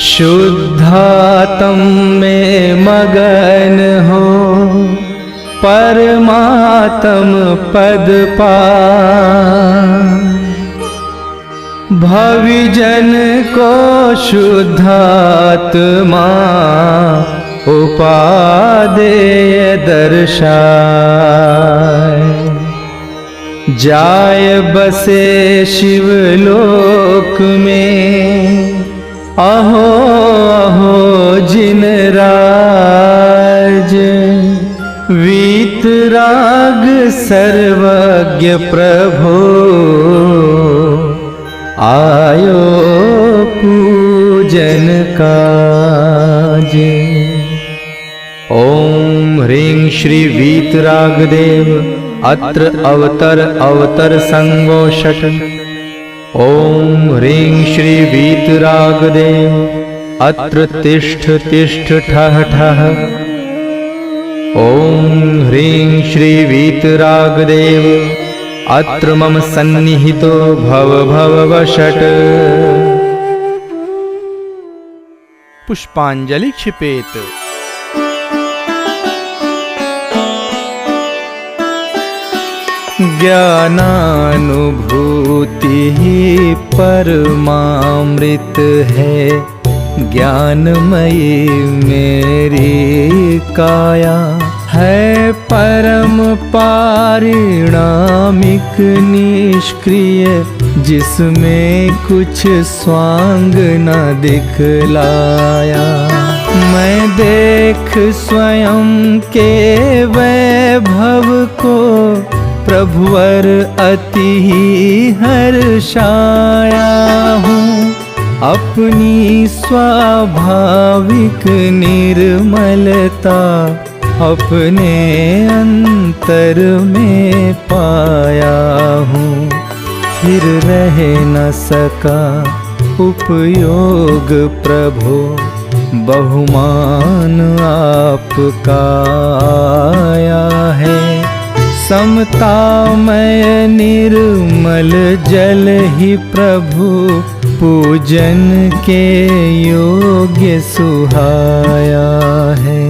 शुद्धात्म में मगन हो परमात्म पद पाए। भविजन को शुद्धात्मा उपादेय दर्शाए। जाय बसे शिवलोक में अहो अहो जिन राज। वीतराग सर्वज्ञ प्रभो आयो पूजन काज। ओम ह्रीं श्री वीतरागदेव अत्र अवतर संगो षट्। ओम ह्रीं श्री वीतरागदेव अत्र तिष्ठ ठः ठः। ओम ह्रीं श्री वीतरागदेव अत्र मम सन्निहितो भव वषट्। पुष्पांजलि क्षिपेत। ज्ञानानुभूति ही परमामृत है। ज्ञानमयी मेरी काया है परम पारिणामिक निष्क्रिय, जिसमें कुछ स्वांग न दिखलाया। मैं देख स्वयं के वैभव को प्रभुवर अति ही हर्षाया हूँ। अपनी स्वाभाविक निर्मलता अपने अंतर में पाया हूँ। फिर रह न सका उपयोग प्रभु, बहुमान आपका आया है। समतामय निर्मल जल ही प्रभु, पूजन के योग्य सुहाया है।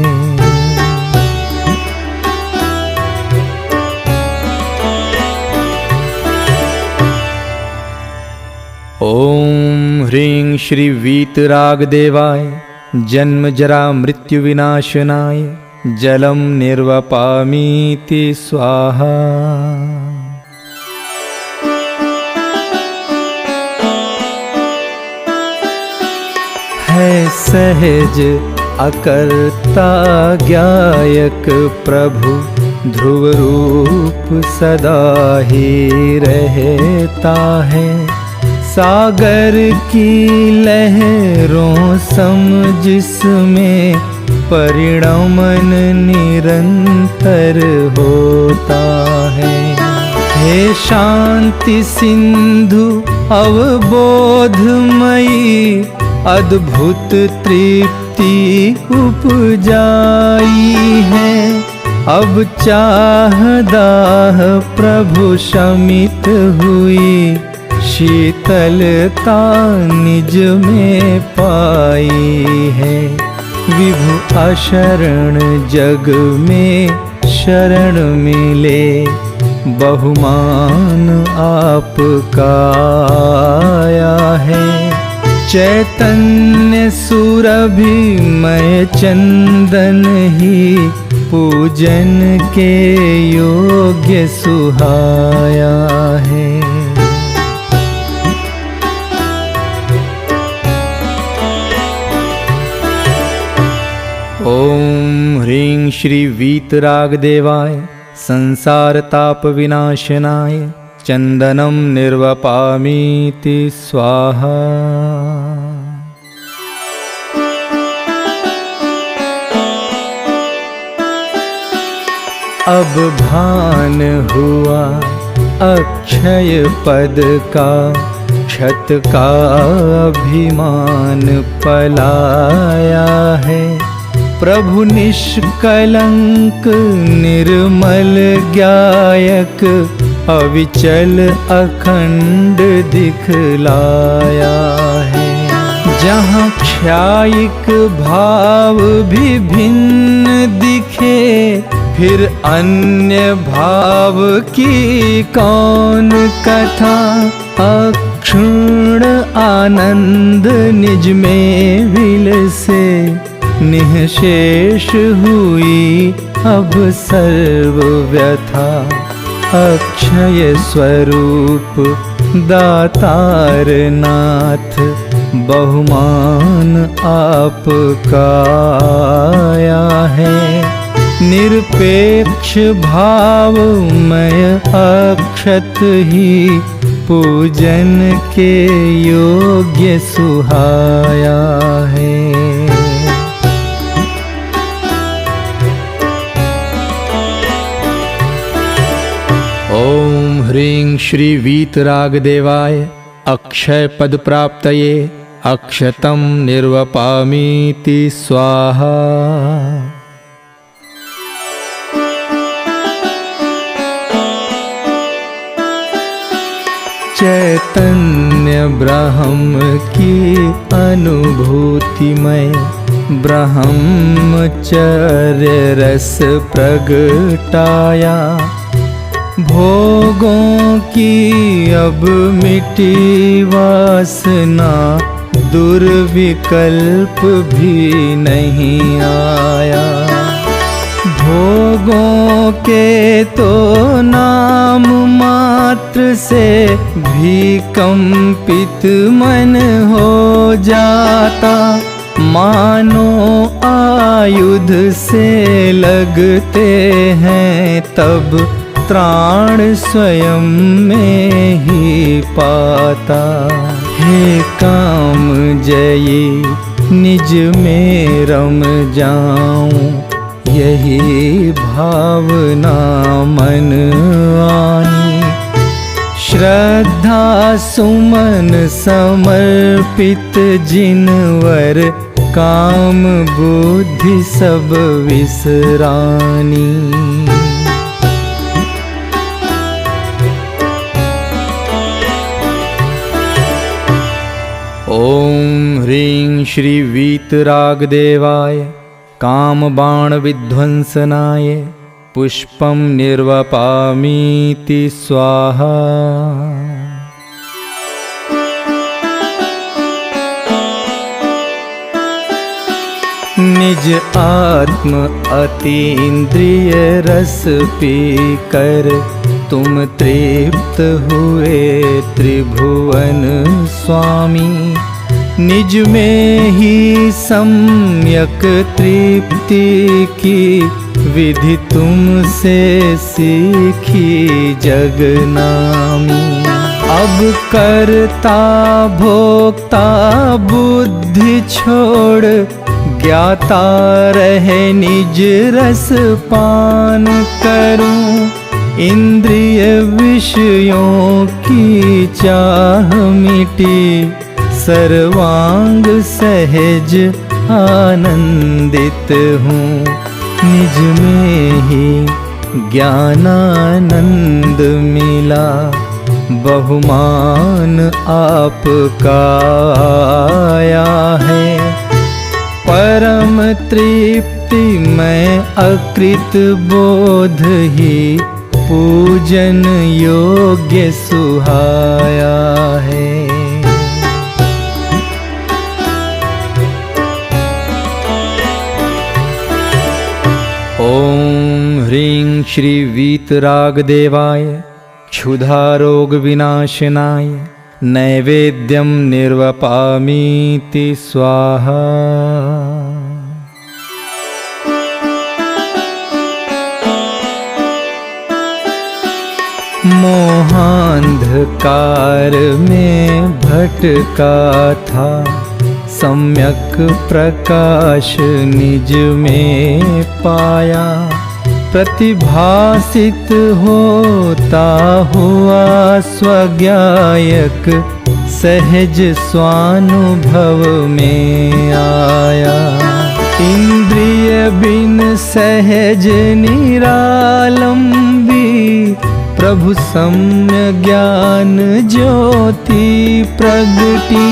ओम ह्रीं श्री वीतरागदेवाय जन्म जरा मृत्यु विनाशनाय जलम निर्वपामीति स्वाहा। है सहज अकर्ता ज्ञायक प्रभु, ध्रुव रूप सदा ही रहता है। सागर की लहरों सम जिसमें परिणमन निरंतर होता है। हे शांति सिंधु अवबोधमयी, अद्भुत तृप्ति उपजाई है। अब चाह दाह प्रभु शमित हुई, शीतलता निज में पाई है। विभु अशरण जग में शरण मिले, बहुमान आपका आया है। चैतन्य सुरभिमय चंदन ही, पूजन के योग्य सुहाया है। ओम ह्रीं श्री वीतरागदेवाय संसार ताप विनाशनाय चंदनम निर्वपामीति स्वाहा। अब भान हुआ अक्षय पद का, क्षत का अभिमान पलाया है। प्रभु निष्कलंक निर्मल ज्ञायक, अविचल अखंड दिखलाया है। जहाँ क्षायिक भाव भी भिन्न दिखे, फिर अन्य भाव की कौन कथा। अक्षुण्ण आनंद निज में विलसे, निःशेष हुई अब सर्व व्यथा। अक्षय स्वरूप दातार नाथ, बहुमान आपका आया है। निरपेक्ष भावमय अक्षत ही, पूजन के योग्य सुहाया है। ओम ह्रीं श्री वीतरागदेवाय अक्षय पद प्राप्तये अक्षतं निर्वपामीति स्वाहा। चैतन्य ब्रह्म की अनुभूति में, ब्रह्मचर्य रस प्रगटाया। भोगों की अब मिटी वासना, दुर्विकल्प भी नहीं आया। भोगों के तो नाम मात्र से भी कंपित मन हो जाता। मानो आयुध से लगते हैं तब त्राण स्वयं में ही पाता। हे काम जयी निज में रम जाऊं, यही भावना मन आनी। श्रद्धा सुमन समर्पित जिनवर, काम बुद्धि सब विसरानी। ओम ह्रीं श्री वीतरागदेवाय काम बाण विध्वंसनाय पुष्पं निर्वपामीति स्वाहा। निज आत्म अतीन्द्रिय रस पीकर, तुम तृप्त हुए त्रिभुवन स्वामी। निज में ही सम्यक तृप्ति की, विधि तुमसे सीखी जगनामी। अब करता भोक्ता बुद्धि छोड़, ज्ञाता रहे निज रस पान करूं। इंद्रिय विषयों की चाह मिटी, सर्वांग सहज आनंदित हूँ। निज में ही ज्ञानानंद मिला, बहुमान आपका आया है। परम तृप्ति में अकृत बोध ही, पूजन योग्य सुहाया है। ओम ह्रीं श्री वीतरागदेवाय क्षुधा रोग विनाशनाय नैवेद्यं निर्वपामीति स्वाहा। मोहांधकार में भटका था, सम्यक प्रकाश निज में पाया। प्रतिभासित होता हुआ स्वज्ञायक, सहज स्वानुभव में आया। इंद्रिय बिन सहज निरालंबी, प्रभु सम्य ज्ञान ज्योति प्रगटी।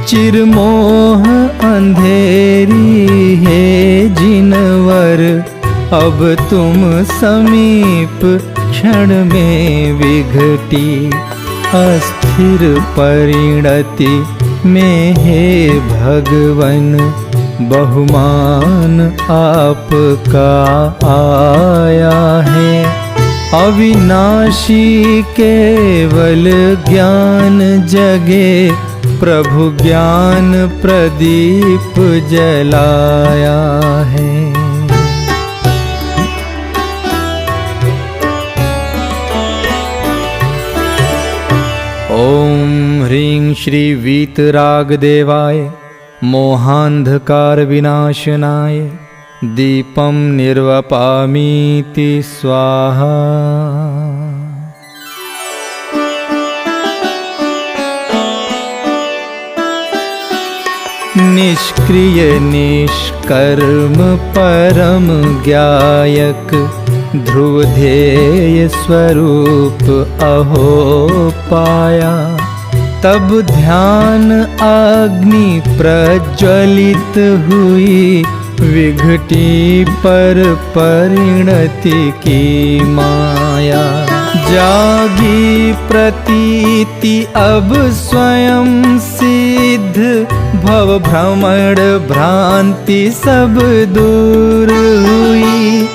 चिरमोह अंधेरी है जिनवर, अब तुम समीप क्षण में विघटी। अस्थिर परिणति में हे भगवन, बहुमान आपका आया है। अविनाशी केवल ज्ञान जगे, प्रभु ज्ञान प्रदीप जलाया है। ओम ह्रीं श्री वीतरागदेवाय मोहांधकार विनाशनाय दीपं निर्वपामीति स्वाहा। निष्क्रिय निष्कर्म परम ज्ञायक, ध्रुव ध्येय स्वरूप अहो पाया। तब ध्यान अग्नि प्रज्वलित हुई, विघटी पर परिणति की माया। जागी प्रतीति अब स्वयं सिद्ध, भव भ्रमण भ्रांति सब दूर हुई।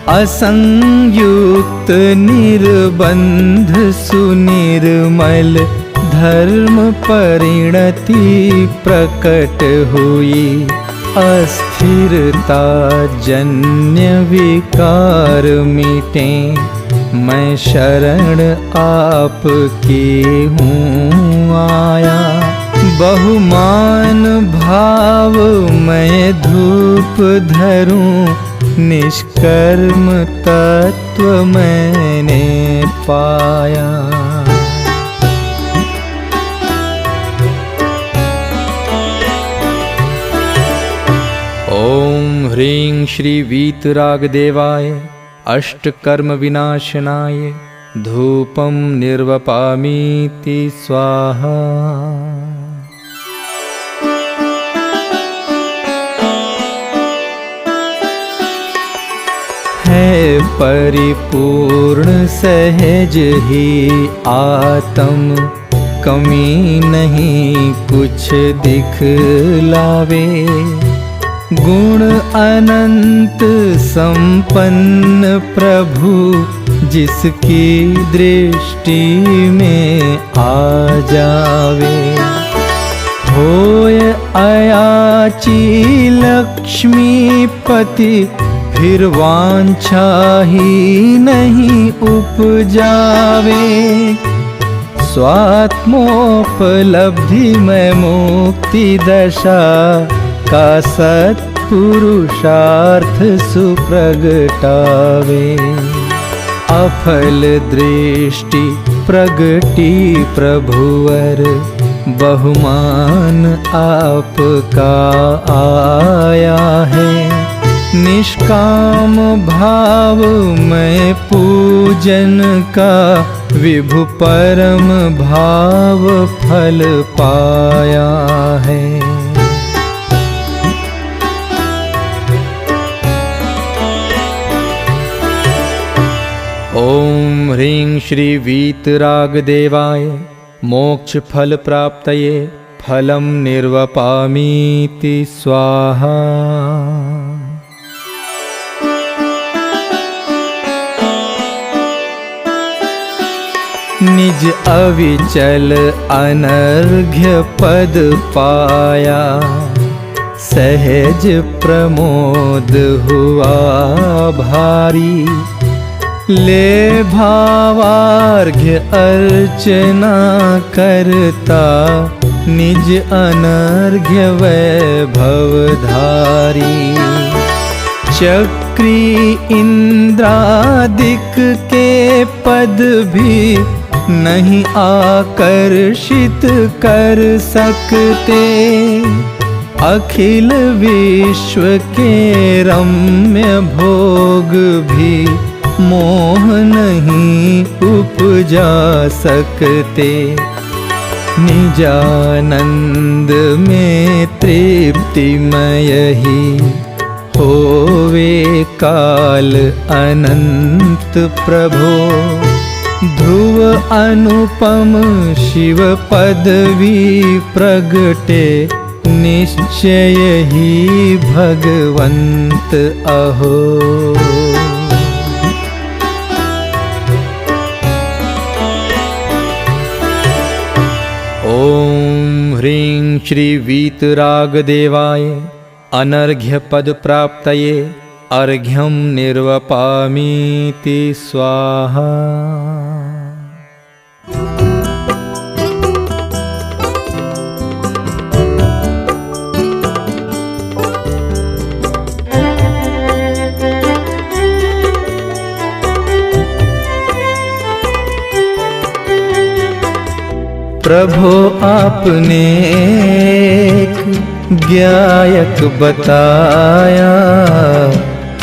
असंयुक्त निर्बंध सुनिर्मल, धर्म परिणति प्रकट हुई। अस्थिरता जन्य विकार मिटे, मैं शरण आपकी हूँ आया। बहुमान भाव मैं धूप धरूं, निष्कर्म तत्व मैंने पाया। ओम ह्रीं श्री वीतरागदेवाय अष्टकर्म विनाशनाय धूपं निर्वपामीति स्वाहा। है परिपूर्ण सहज ही आत्म, कमी नहीं कुछ दिखलावे। गुण अनंत संपन्न प्रभु, जिसकी दृष्टि में आ जावे। होय अयाची लक्ष्मीपति, फिर वांछा ही नहीं उपजावे। स्वात्मोपलब्धि में मुक्ति दशा का सत्पुरुषार्थ सुप्रगटावे। अफल दृष्टि प्रगटी प्रभुवर, बहुमान आपका आया है। निष्काम भाव में पूजन का, विभु परम भाव फल पाया है। ओम ह्रीं श्री वीतरागदेवाय मोक्ष फल प्राप्तये फलं निर्वपामीति स्वाहा। निज अविचल अनर्घ्य पद पाया, सहज प्रमोद हुआ भारी। ले भावार्घ्य अर्चना करता, निज अनर्घ्य वैभवधारी। चक्री इंद्रादिक के पद भी नहीं आकर्षित कर सकते। अखिल विश्व के रम्य भोग भी मोह नहीं उपजा सकते। निजानंद में तृप्तिमय ही होवे काल अनंत प्रभो। ध्रुव अनुपम शिव पदवी प्रगटे निश्चय ही भगवंत अहो। ओम ह्रीं श्री वीतरागदेवाय अनर्घ्य पद प्राप्तये अर्घ्यं निर्वपामीति स्वाहा। प्रभो आपने एक ज्ञायक बताया,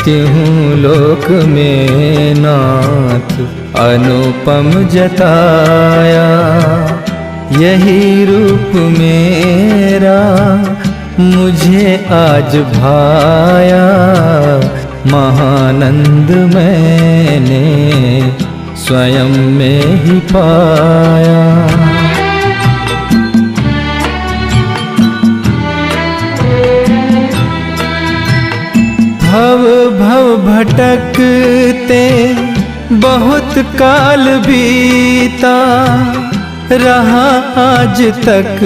तिहूँ लोक में नाथ अनुपम जताया। यही रूप मेरा मुझे आज भाया, महानंद मैंने स्वयं में ही पाया। भव भव भटकते बहुत काल बीता, रहा आज तक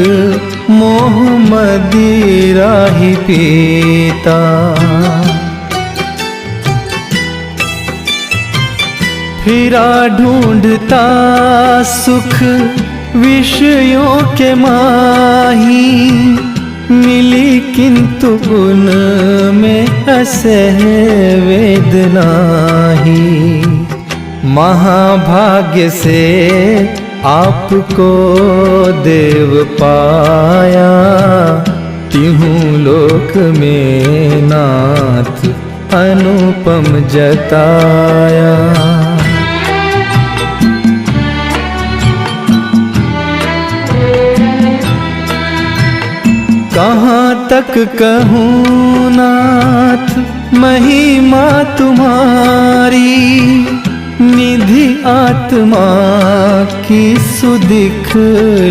मोह मदिरा ही पीता। फिरा ढूंढता सुख विषयों के माही, मिली किंतु उनमें असह वेदना ही। महाभाग्य से आपको देव पाया, तिहूँ लोक में नाथ अनुपम जताया। कहाँ तक कहूँ नाथ महिमा तुम्हारी, निधि आत्मा की सुदिख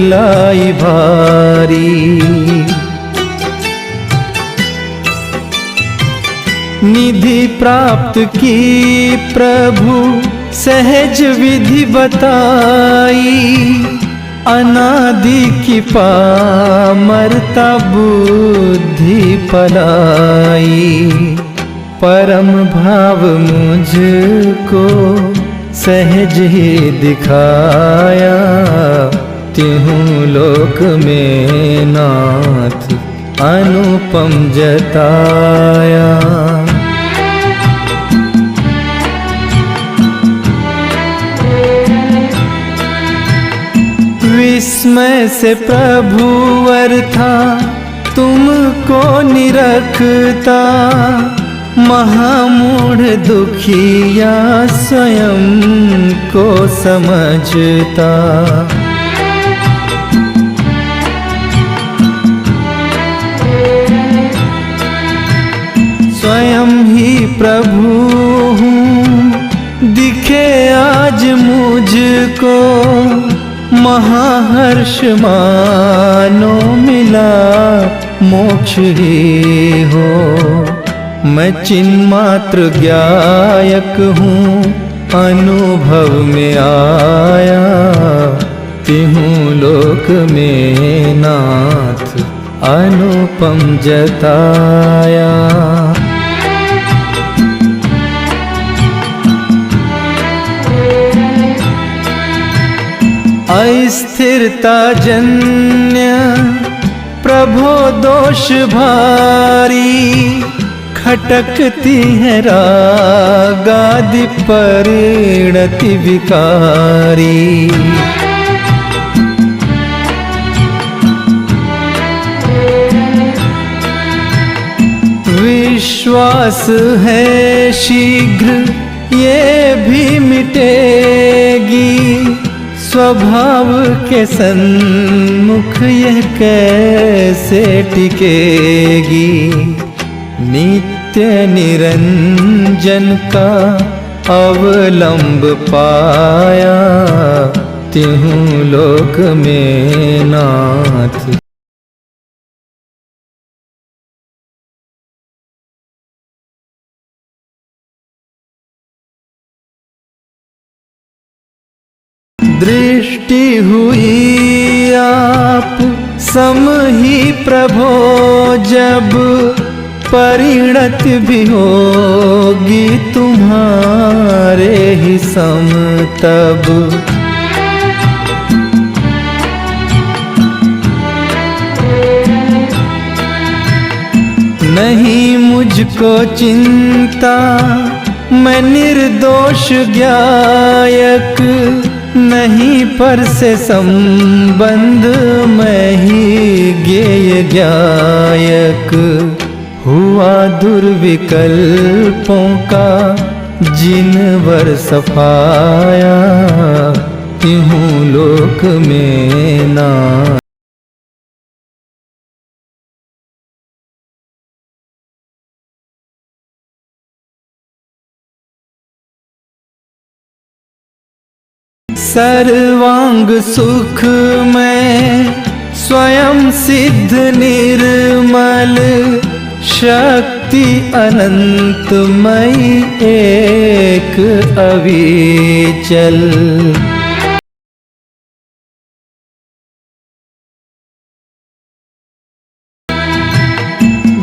लाई भारी। निधि प्राप्त की प्रभु सहज विधि बताई, अनादि की पामरता बुद्धि पलाई। परम भाव मुझको सहज ही दिखाया, तिहूँ लोक में नाथ अनुपम जताया। विस्मय से प्रभुवर था तुमको निरखता, महामूढ़ दुखिया स्वयं को समझता। स्वयं ही प्रभु हूँ दिखे आज मुझको, महाहर्ष मानो मिला मोक्ष ही हो। मैं चिन्मात्र ज्ञायक हूँ अनुभव में आया, तिहूँ लोक में नाथ अनुपम जताया। अस्थिरता जन्य प्रभो दोष भारी, खटकती है रागादि परिणति विकारी। विश्वास है शीघ्र ये भी मिटेगी, स्वभाव के सन्मुख यह कैसे टिकेगी। नित्य निरंजन का अवलंब पाया, तिहु लोक में नाथ। दृष्टि हुई आप सम ही प्रभो, जब परिणत भी होगी तुम्हारे ही सम तब। नहीं मुझको चिंता, मैं निर्दोष गायक, नहीं पर से संबंध मैं ही गेय गायक। हुआ दुर्विकल्पों का जिनवर सफाया, तिहु लोक में नाथ। सर्वांग सुख में स्वयं सिद्ध निर्मल, शक्ति अनंतमयी एक अविचल।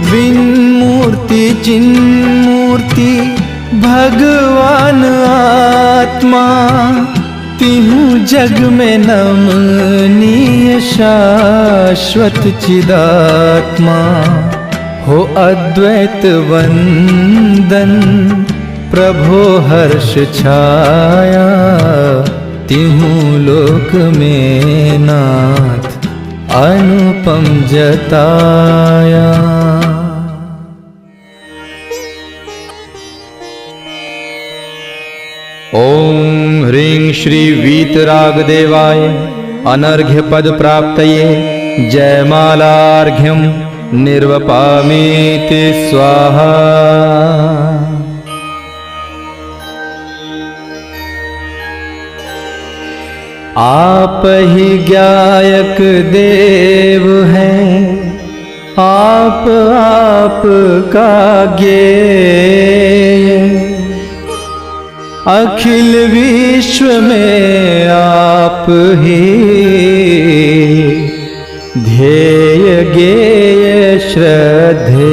बिन मूर्ति चिन्मूर्ति भगवान आत्मा, तिहु जग में नमनीय शाश्वत चिदात्मा। हो अद्वैत वंदन प्रभो हर्ष छाया, तिहु लोक में नाथ अनुपम जताया। ओम ह्रीं श्री वीतरागदेवाय अनर्घ्य पद प्राप्तये जयमालार्घ्यं निर्वपामीति स्वाहा। आप ही गायक देव हैं, आप का ज्ञेय, अखिल विश्व में आप ही ध्येय ज्ञेय श्रद्धेय।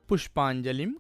पुष्पांजलिं